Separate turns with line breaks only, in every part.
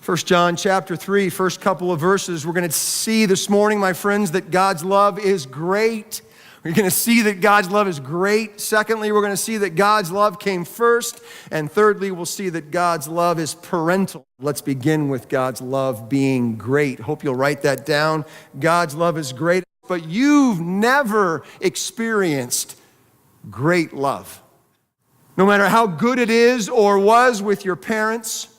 1 John chapter 3, first couple of verses, we're going to see this morning, my friends, that God's love is great. We're going to see that God's love is great. Secondly, we're going to see that God's love came first. And thirdly, we'll see that God's love is parental. Let's begin with God's love being great. Hope you'll write that down. God's love is great, but you've never experienced great love. No matter how good it is or was with your parents,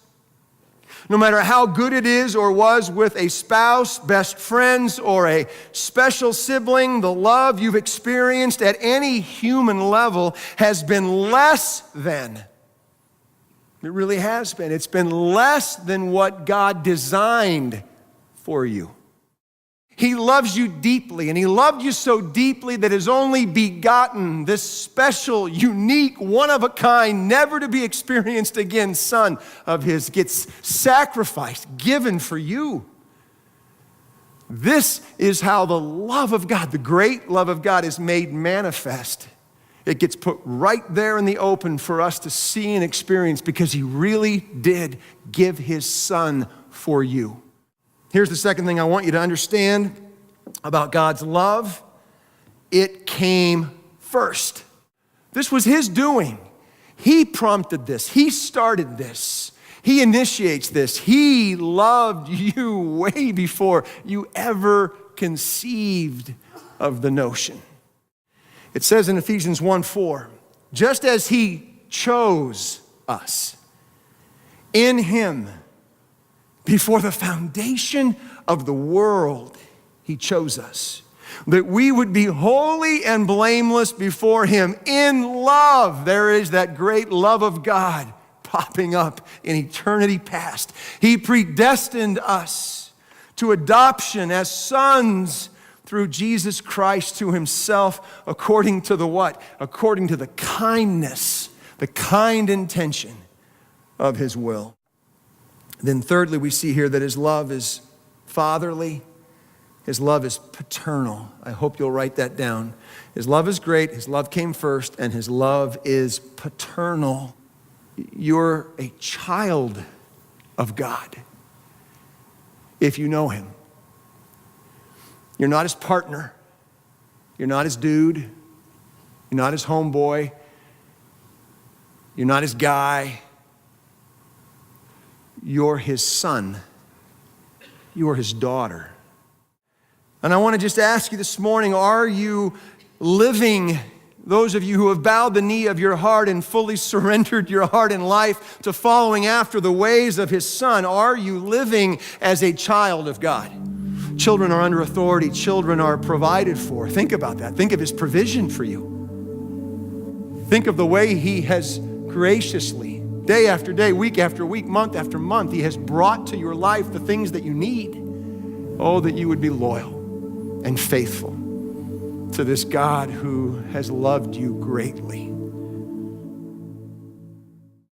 no matter how good it is or was with a spouse, best friends, or a special sibling, the love you've experienced at any human level has been less than. It really has been. It's been less than what God designed for you. He loves you deeply, and he loved you so deeply that his only begotten, this special, unique, one-of-a-kind, never to be experienced again son of his gets sacrificed, given for you. This is how the love of God, the great love of God, is made manifest. It gets put right there in the open for us to see and experience because he really did give his son for you. Here's the second thing I want you to understand about God's love. It came first. This was his doing. He prompted this. He started this. He initiates this. He loved you way before you ever conceived of the notion. It says in Ephesians 1:4, just as he chose us in him, before the foundation of the world, he chose us, that we would be holy and blameless before him in love. There is that great love of God popping up in eternity past. He predestined us to adoption as sons through Jesus Christ to himself, according to the what? According to the kindness, the kind intention of his will. Then thirdly, we see here that his love is fatherly. His love is paternal. I hope you'll write that down. His love is great. His love came first, and his love is paternal. You're a child of God if you know him. You're not his partner. You're not his dude. You're not his homeboy. You're not his guy. You're his son. You're his daughter. And I want to just ask you this morning, are you living, those of you who have bowed the knee of your heart and fully surrendered your heart and life to following after the ways of his son, are you living as a child of God? Children are under authority. Children are provided for. Think about that. Think of his provision for you. Think of the way he has graciously, day after day, week after week, month after month, he has brought to your life the things that you need. Oh, that you would be loyal and faithful to this God who has loved you greatly.